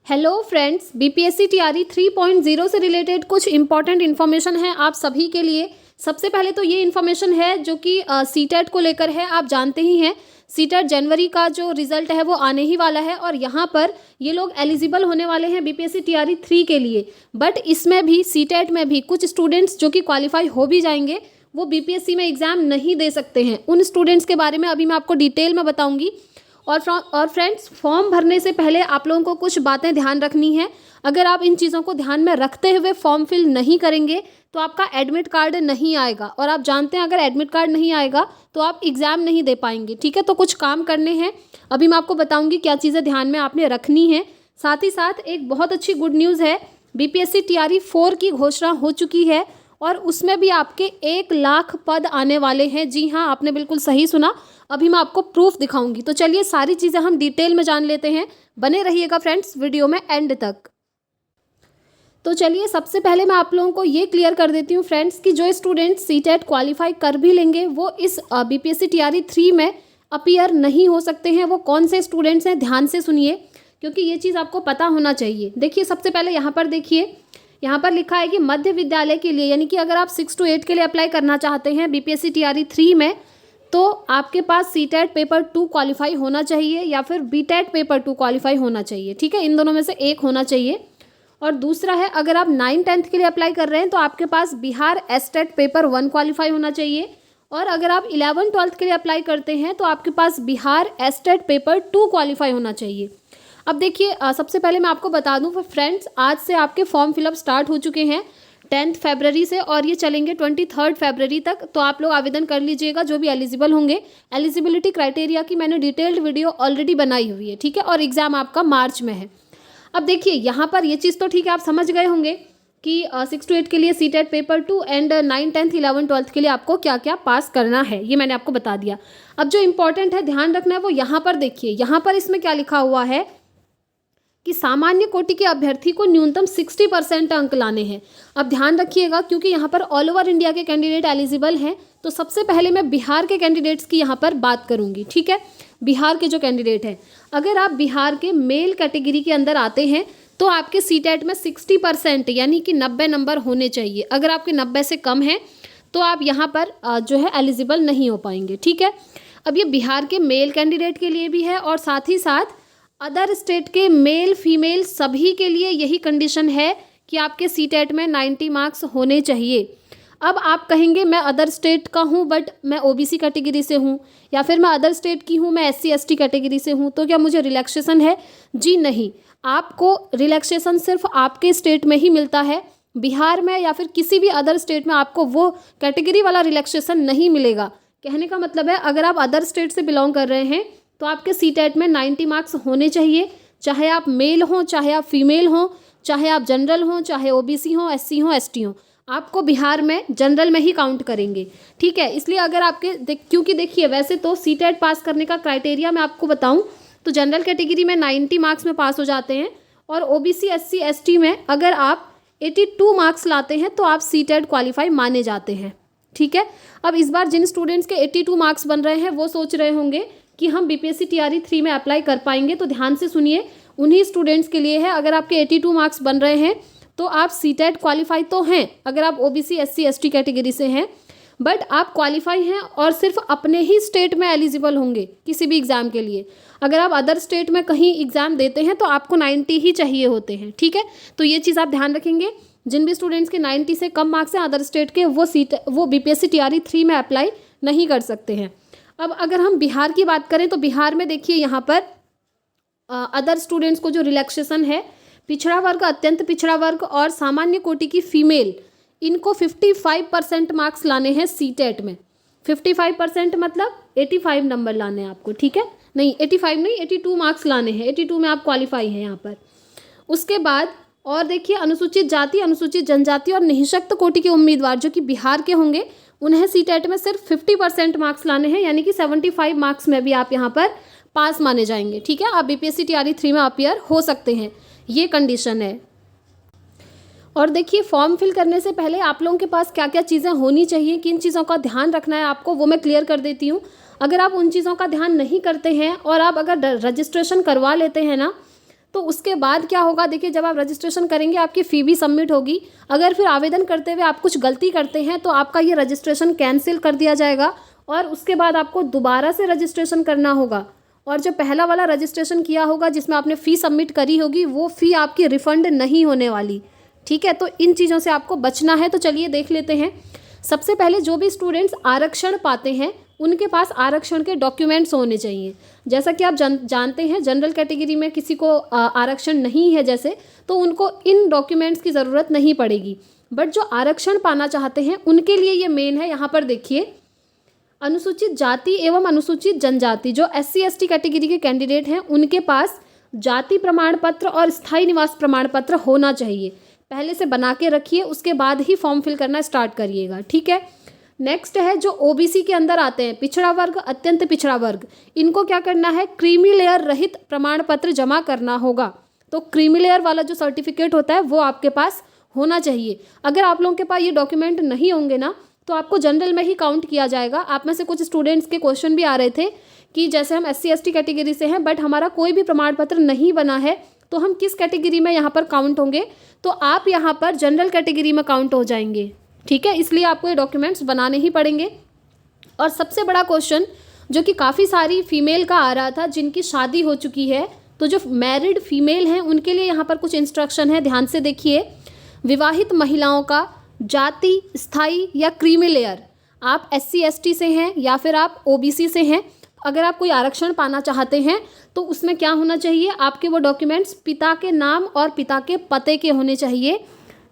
Hello friends, BPSC TRE 3.0 से related कुछ important information है आप सभी के लिए। सबसे पहले तो ये इन्फॉर्मेशन है जो कि सीटेट को लेकर है। आप जानते ही हैं सीटेट जनवरी का जो रिजल्ट है वो आने ही वाला है और यहाँ पर ये लोग एलिजिबल होने वाले हैं बीपीएससी टीआरई 3 के लिए। बट इसमें भी सीटेट में भी कुछ स्टूडेंट्स जो कि क्वालिफाई हो भी जाएंगे वो बीपीएससी में एग्ज़ाम नहीं दे सकते हैं। उन स्टूडेंट्स के बारे में अभी मैं आपको डिटेल में बताऊँगी। और फ्रेंड्स, फॉर्म भरने से पहले आप लोगों को कुछ बातें ध्यान रखनी है। अगर आप इन चीज़ों को ध्यान में रखते हुए फॉर्म फिल नहीं करेंगे तो आपका एडमिट कार्ड नहीं आएगा और आप जानते हैं अगर एडमिट कार्ड नहीं आएगा तो आप एग्ज़ाम नहीं दे पाएंगे। ठीक है, तो कुछ काम करने हैं, अभी मैं आपको बताऊंगी क्या चीज़ें ध्यान में आपने रखनी है। साथ ही साथ एक बहुत अच्छी गुड न्यूज़ है, बीपीएससी टीआरई 4 की घोषणा हो चुकी है और उसमें भी आपके 1 लाख पद आने वाले हैं। जी हाँ, आपने बिल्कुल सही सुना, अभी मैं आपको प्रूफ दिखाऊंगी। तो चलिए सारी चीज़ें हम डिटेल में जान लेते हैं, बने रहिएगा फ्रेंड्स वीडियो में एंड तक। तो चलिए सबसे पहले मैं आप लोगों को ये क्लियर कर देती हूँ फ्रेंड्स कि जो स्टूडेंट सीटेट क्वालिफाई कर भी लेंगे वो इस बीपीएससी टीआरई 3 में अपीयर नहीं हो सकते हैं। वो कौन से स्टूडेंट्स हैं, ध्यान से सुनिए क्योंकि ये चीज़ आपको पता होना चाहिए। देखिए सबसे पहले यहाँ पर देखिए, यहाँ पर लिखा है कि मध्य विद्यालय के लिए, यानी कि अगर आप 6 to 8 के लिए अप्लाई करना चाहते हैं बीपीएससी टीआरई 3 में तो आपके पास सीटेट पेपर 2 क्वालिफाई होना चाहिए या फिर बीटेट पेपर 2 क्वालिफाई होना चाहिए। ठीक है, इन दोनों में से एक होना चाहिए। और दूसरा है, अगर आप 9-10 के लिए अप्लाई कर रहे हैं तो आपके पास बिहार एस्टेट पेपर 1 क्वालिफाई होना चाहिए। और अगर आप 11-12 के लिए अप्लाई करते हैं तो आपके पास बिहार एस्टेट पेपर 2 क्वालिफाई होना चाहिए। अब देखिए सबसे पहले मैं आपको बता दूं फ्रेंड्स, आज से आपके फॉर्म फिलअप स्टार्ट हो चुके हैं 10 फरवरी से और ये चलेंगे 23 फरवरी तक। तो आप लोग आवेदन कर लीजिएगा जो भी एलिजिबल होंगे। एलिजिबिलिटी क्राइटेरिया की मैंने डिटेल्ड वीडियो ऑलरेडी बनाई हुई है। ठीक है, और एग्ज़ाम आपका मार्च में है। अब देखिए यहाँ पर ये चीज़ तो ठीक है, आप समझ गए होंगे कि 6 to 8 के लिए सीटेट पेपर 2 एंड 9, 10, 11, 12 के लिए आपको क्या क्या पास करना है ये मैंने आपको बता दिया। अब जो इंपॉर्टेंट है ध्यान रखना है वो यहाँ पर देखिए, यहाँ पर इसमें क्या लिखा हुआ है कि सामान्य कोटि के अभ्यर्थी को न्यूनतम 60% अंक लाने हैं। अब ध्यान रखिएगा क्योंकि यहाँ पर ऑल ओवर इंडिया के कैंडिडेट एलिजिबल हैं। तो सबसे पहले मैं बिहार के कैंडिडेट्स की यहाँ पर बात करूँगी। ठीक है, बिहार के जो कैंडिडेट हैं, अगर आप बिहार के मेल कैटेगरी के अंदर आते हैं तो आपके सीटेट में 60% यानी कि 90 नंबर होने चाहिए। अगर आपके 90 से कम है तो आप यहाँ पर जो है एलिजिबल नहीं हो पाएंगे। ठीक है, अब ये बिहार के मेल कैंडिडेट के लिए भी है और साथ ही साथ अदर स्टेट के मेल फीमेल सभी के लिए यही कंडीशन है कि आपके सीटेट में 90 मार्क्स होने चाहिए। अब आप कहेंगे मैं अदर स्टेट का हूँ बट मैं ओबीसी कैटेगरी से हूँ, या फिर मैं अदर स्टेट की हूँ, मैं एससी एसटी कैटेगरी से हूँ, तो क्या मुझे रिलैक्सेशन है? जी नहीं, आपको रिलैक्सेशन सिर्फ आपके स्टेट में ही मिलता है। बिहार में या फिर किसी भी अदर स्टेट में आपको वो कैटेगरी वाला रिलैक्सेशन नहीं मिलेगा। कहने का मतलब है अगर आप अदर स्टेट से बिलोंग कर रहे हैं तो आपके सीटेट में 90 मार्क्स होने चाहिए, चाहे आप मेल हों, चाहे आप फीमेल हों, चाहे आप जनरल हों, चाहे ओबीसी हों, एससी हों, एसटी हों, आपको बिहार में जनरल में ही काउंट करेंगे। ठीक है, इसलिए अगर आपके क्योंकि देखिए वैसे तो सीटेट पास करने का क्राइटेरिया मैं आपको बताऊं तो जनरल कैटेगरी में 90 मार्क्स में पास हो जाते हैं और ओबीसी एससी एसटी में अगर आप 82 मार्क्स लाते हैं तो आप सीटेट क्वालिफाई माने जाते हैं। ठीक है, अब इस बार जिन स्टूडेंट्स के 82 मार्क्स बन रहे हैं वो सोच रहे होंगे कि हम बीपीएससी टीआरई 3 में अप्लाई कर पाएंगे, तो ध्यान से सुनिए, उन्हीं स्टूडेंट्स के लिए है। अगर आपके 82 मार्क्स बन रहे हैं तो आप सीटेट क्वालिफाई तो हैं अगर आप ओबीसी एससी एसटी कैटेगरी से हैं, बट आप क्वालिफाई हैं और सिर्फ अपने ही स्टेट में एलिजिबल होंगे किसी भी एग्ज़ाम के लिए। अगर आप अदर स्टेट में कहीं एग्ज़ाम देते हैं तो आपको 90 ही चाहिए होते हैं। ठीक है, तो ये चीज़ आप ध्यान रखेंगे। जिन भी स्टूडेंट्स के 90 से कम मार्क्स हैं अदर स्टेट के, वो बीपीएससी टीआरई 3 में अप्लाई नहीं कर सकते हैं। अब अगर हम बिहार की बात करें तो बिहार में देखिए यहाँ पर अदर स्टूडेंट्स को जो रिलैक्सेशन है, पिछड़ा वर्ग, अत्यंत पिछड़ा वर्ग और सामान्य कोटि की फीमेल, इनको 55% मार्क्स लाने हैं सीटेट में। 55% मतलब 85 नंबर लाने हैं आपको। ठीक है, नहीं 85 नहीं, 82 मार्क्स लाने हैं। 82 में आप क्वालिफाई हैं यहाँ पर। उसके बाद और देखिए अनुसूचित जाति, अनुसूचित जनजाति और निःशक्त कोटि के उम्मीदवार जो कि बिहार के होंगे उन्हें सीटेट में सिर्फ 50% मार्क्स लाने हैं, यानी कि 75 मार्क्स में भी आप यहाँ पर पास माने जाएंगे। ठीक है, आप बीपीएससी टीआरई 3 में अपीयर हो सकते हैं, ये कंडीशन है। और देखिए फॉर्म फिल करने से पहले आप लोगों के पास क्या क्या चीज़ें होनी चाहिए, किन चीज़ों का ध्यान रखना है आपको, वो मैं क्लियर कर देती हूँ। अगर आप उन चीज़ों का ध्यान नहीं करते हैं और आप अगर रजिस्ट्रेशन करवा लेते हैं ना तो उसके बाद क्या होगा, देखिए जब आप रजिस्ट्रेशन करेंगे आपकी फ़ी भी सबमिट होगी। अगर फिर आवेदन करते हुए आप कुछ गलती करते हैं तो आपका ये रजिस्ट्रेशन कैंसिल कर दिया जाएगा और उसके बाद आपको दोबारा से रजिस्ट्रेशन करना होगा। और जो पहला वाला रजिस्ट्रेशन किया होगा जिसमें आपने फ़ी सबमिट करी होगी वो फ़ी आपकी रिफ़ंड नहीं होने वाली। ठीक है, तो इन चीज़ों से आपको बचना है। तो चलिए देख लेते हैं। सबसे पहले जो भी स्टूडेंट्स आरक्षण पाते हैं उनके पास आरक्षण के डॉक्यूमेंट्स होने चाहिए। जैसा कि आप जानते हैं जनरल कैटेगरी में किसी को आरक्षण नहीं है जैसे, तो उनको इन डॉक्यूमेंट्स की ज़रूरत नहीं पड़ेगी। बट जो आरक्षण पाना चाहते हैं उनके लिए ये मेन है। यहाँ पर देखिए, अनुसूचित जाति एवं अनुसूचित जनजाति जो SC ST कैटेगरी के कैंडिडेट हैं उनके पास जाति प्रमाण पत्र और स्थायी निवास प्रमाण पत्र होना चाहिए। पहले से बना के रखिए, उसके बाद ही फॉर्म फिल करना स्टार्ट करिएगा। ठीक है, नेक्स्ट है जो OBC के अंदर आते हैं, पिछड़ा वर्ग, अत्यंत पिछड़ा वर्ग, इनको क्या करना है, क्रीमी लेयर रहित प्रमाण पत्र जमा करना होगा। तो क्रीमी लेयर वाला जो सर्टिफिकेट होता है वो आपके पास होना चाहिए। अगर आप लोगों के पास ये डॉक्यूमेंट नहीं होंगे ना तो आपको जनरल में ही काउंट किया जाएगा। आप में से कुछ स्टूडेंट्स के क्वेश्चन भी आ रहे थे कि जैसे हम SC ST कैटेगरी से हैं बट हमारा कोई भी प्रमाण पत्र नहीं बना है तो हम किस कैटेगरी में यहाँ पर काउंट होंगे, तो आप यहाँ पर जनरल कैटेगरी में काउंट हो जाएंगे। ठीक है, इसलिए आपको ये डॉक्यूमेंट्स बनाने ही पड़ेंगे। और सबसे बड़ा क्वेश्चन जो कि काफ़ी सारी फीमेल का आ रहा था जिनकी शादी हो चुकी है, तो जो मैरिड फीमेल हैं उनके लिए यहाँ पर कुछ इंस्ट्रक्शन है, ध्यान से देखिए। विवाहित महिलाओं का जाति स्थायी या क्रीमी लेयर, आप SC ST से हैं या फिर आप OBC से हैं, अगर आप कोई आरक्षण पाना चाहते हैं तो उसमें क्या होना चाहिए, आपके वो डॉक्यूमेंट्स पिता के नाम और पिता के पते के होने चाहिए,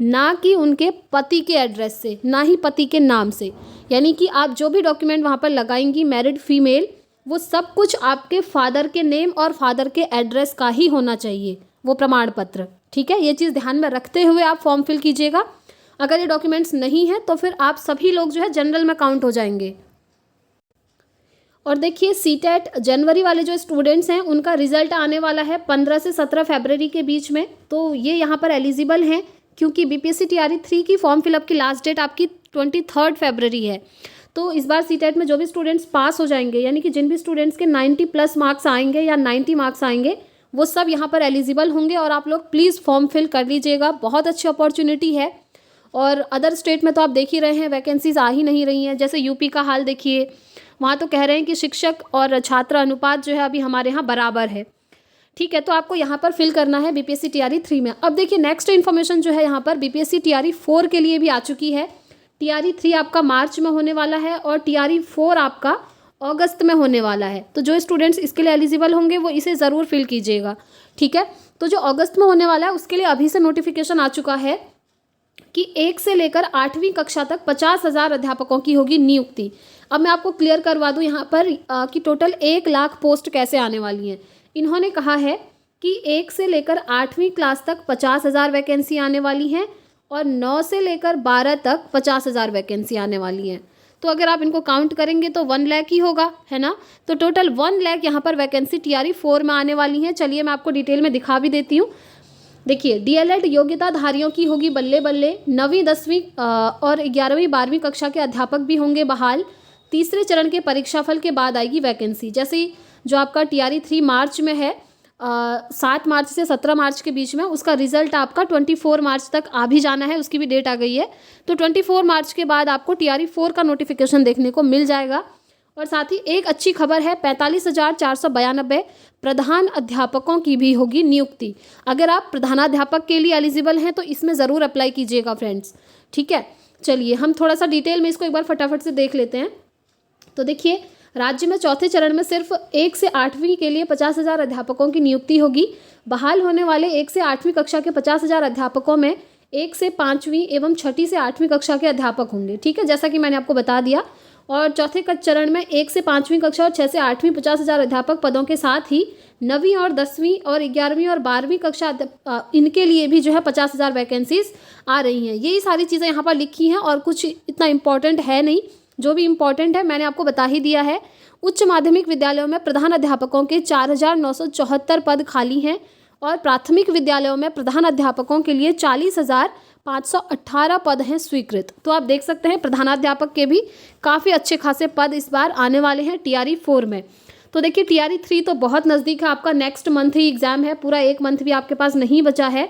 ना कि उनके पति के एड्रेस से, ना ही पति के नाम से। यानी कि आप जो भी डॉक्यूमेंट वहाँ पर लगाएंगी मैरिड फीमेल, वो सब कुछ आपके फादर के नेम और फादर के एड्रेस का ही होना चाहिए वो प्रमाण पत्र। ठीक है, ये चीज़ ध्यान में रखते हुए आप फॉर्म फिल कीजिएगा। अगर ये डॉक्यूमेंट्स नहीं है तो फिर आप सभी लोग जो है जनरल में काउंट हो जाएंगे। और देखिए CTET जनवरी वाले जो स्टूडेंट्स हैं उनका रिजल्ट आने वाला है 15 से 17 फरवरी के बीच में, तो ये यहाँ पर एलिजिबल हैं क्योंकि BPSC TRE 3 की फॉर्म फिलअप की लास्ट डेट आपकी 23 फरवरी है। तो इस बार CTET में जो भी स्टूडेंट्स पास हो जाएंगे, यानी कि जिन भी स्टूडेंट्स के 90+ मार्क्स आएंगे या 90 मार्क्स आएंगे, वो सब यहाँ पर एलिजिबल होंगे। और आप लोग प्लीज़ फॉर्म फिल कर लीजिएगा, बहुत अच्छी अपॉर्चुनिटी है। और अदर स्टेट में तो आप देख ही रहे हैं वैकेंसीज आ ही नहीं रही हैं। जैसे यूपी का हाल देखिए, वहाँ तो कह रहे हैं कि शिक्षक और छात्र अनुपात जो है अभी हमारे यहाँ बराबर है। ठीक है, तो आपको यहाँ पर फिल करना है BPSC TRE 3 में। अब देखिए नेक्स्ट इन्फॉर्मेशन जो है यहाँ पर BPSC TRE 4 के लिए भी आ चुकी है। TRE 3 आपका मार्च में होने वाला है और TRE 4 आपका अगस्त में होने वाला है। तो जो स्टूडेंट्स इसके लिए एलिजिबल होंगे वो इसे ज़रूर फिल कीजिएगा। ठीक है, तो जो अगस्त में होने वाला है उसके लिए अभी से नोटिफिकेशन आ चुका है कि 1 से लेकर 8वीं कक्षा तक 50,000 अध्यापकों की होगी नियुक्ति। अब मैं आपको क्लियर करवा दूं यहाँ पर कि टोटल 1 लाख पोस्ट कैसे आने वाली हैं। इन्होंने कहा है कि 1 से लेकर 8वीं क्लास तक 50,000 वैकेंसी आने वाली हैं और 9 से लेकर 12 तक 50,000 वैकेंसी आने वाली हैं। तो अगर आप इनको काउंट करेंगे तो 1 लाख ही होगा, है ना। तो टोटल 1 लाख यहाँ पर वैकेंसी TRE 4 में आने वाली हैं। चलिए मैं आपको डिटेल में दिखा भी देती हूँ। देखिए DLED योग्यताधारियों की होगी बल्ले बल्ले, 9वीं 10वीं और 11वीं 12वीं कक्षा के अध्यापक भी होंगे बहाल। तीसरे चरण के परीक्षाफल के बाद आएगी वैकेंसी। जैसे ही जो आपका TRE 3 मार्च में है, 7 मार्च से 17 मार्च के बीच में, उसका रिजल्ट आपका 24 मार्च तक आ भी जाना है, उसकी भी डेट आ गई है। तो 24 मार्च के बाद आपको TRE 4 का नोटिफिकेशन देखने को मिल जाएगा। और साथ ही एक अच्छी खबर है, 45,492 प्रधान अध्यापकों की भी होगी नियुक्ति। अगर आप प्रधानाध्यापक के लिए एलिजिबल हैं तो इसमें ज़रूर अप्लाई कीजिएगा फ्रेंड्स। ठीक है, चलिए हम थोड़ा सा डिटेल में इसको एक बार फटाफट से देख लेते हैं। तो देखिए, राज्य में चौथे चरण में सिर्फ 1 से 8वीं के लिए 50,000 अध्यापकों की नियुक्ति होगी। बहाल होने वाले 1 से 8वीं कक्षा के 50,000 अध्यापकों में 1 से 5वीं एवं 6ठी से 8वीं कक्षा के अध्यापक होंगे। ठीक है, जैसा कि मैंने आपको बता दिया। और चौथे चरण में 1 से 5वीं कक्षा और 6 से 8वीं 50,000 अध्यापक पदों के साथ ही 9वीं और 10वीं और 11वीं और 12वीं कक्षा इनके लिए भी जो है 50,000 वैकेंसीज आ रही हैं। यही सारी चीज़ें यहाँ पर लिखी हैं और कुछ इतना इम्पॉर्टेंट है नहीं। जो भी इम्पॉर्टेंट है मैंने आपको बता ही दिया है। उच्च माध्यमिक विद्यालयों में प्रधान अध्यापकों के 4,974 पद खाली हैं और प्राथमिक विद्यालयों में प्रधान अध्यापकों के लिए 40,518 पद हैं स्वीकृत। तो आप देख सकते हैं प्रधानाध्यापक के भी काफ़ी अच्छे खासे पद इस बार आने वाले हैं TRE 4 में। तो देखिए TRE 3 तो बहुत नज़दीक है, आपका नेक्स्ट मंथ ही एग्ज़ाम है, पूरा 1 मंथ भी आपके पास नहीं बचा है।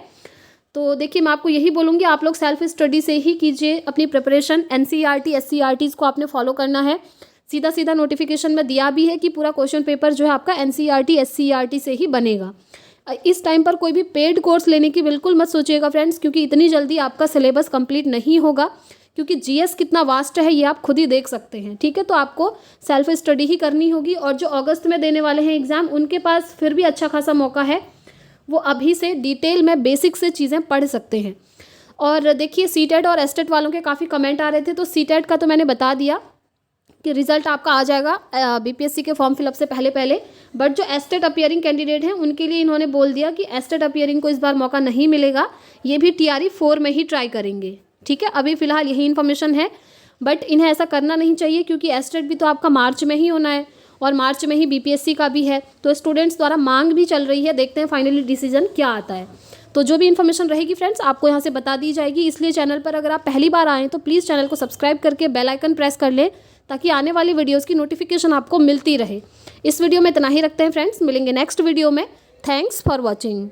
तो देखिए मैं आपको यही बोलूँगी, आप लोग सेल्फ स्टडी से ही कीजिए अपनी प्रिपरेशन। NCERT SCERTs को आपने फॉलो करना है। सीधा सीधा नोटिफिकेशन में दिया भी है कि पूरा क्वेश्चन पेपर जो है आपका NCERT SCERT से ही बनेगा। इस टाइम पर कोई भी पेड कोर्स लेने की बिल्कुल मत सोचिएगा फ्रेंड्स, क्योंकि इतनी जल्दी आपका सिलेबस कंप्लीट नहीं होगा, क्योंकि GS कितना वास्ट है ये आप खुद ही देख सकते हैं। ठीक है, तो आपको सेल्फ स्टडी ही करनी होगी। और जो अगस्त में देने वाले हैं एग्ज़ाम, उनके पास फिर भी अच्छा खासा मौका है, वो अभी से डिटेल में बेसिक से चीज़ें पढ़ सकते हैं। और देखिए CTET और STET वालों के काफ़ी कमेंट आ रहे थे, तो CTET का तो मैंने बता दिया कि रिजल्ट आपका आ जाएगा BPSC के फॉर्म फिलअप से पहले। बट जो STET अपीयरिंग कैंडिडेट हैं उनके लिए इन्होंने बोल दिया कि STET अपीयरिंग को इस बार मौका नहीं मिलेगा, ये भी TRE 4 में ही ट्राई करेंगे। ठीक है, अभी फ़िलहाल यही इन्फॉर्मेशन है, बट इन्हें ऐसा करना नहीं चाहिए, क्योंकि STET भी तो आपका मार्च में ही होना है और मार्च में ही BPSC का भी है। तो स्टूडेंट्स द्वारा मांग भी चल रही है, देखते हैं फाइनली डिसीजन क्या आता है। तो जो भी इन्फॉर्मेशन रहेगी फ्रेंड्स आपको यहाँ से बता दी जाएगी। इसलिए चैनल पर अगर आप पहली बार आएँ तो प्लीज़ चैनल को सब्सक्राइब करके बेल आइकन प्रेस कर लें, ताकि आने वाली वीडियोस की नोटिफिकेशन आपको मिलती रहे। इस वीडियो में इतना ही रखते हैं फ्रेंड्स, मिलेंगे नेक्स्ट वीडियो में। Thanks for watching.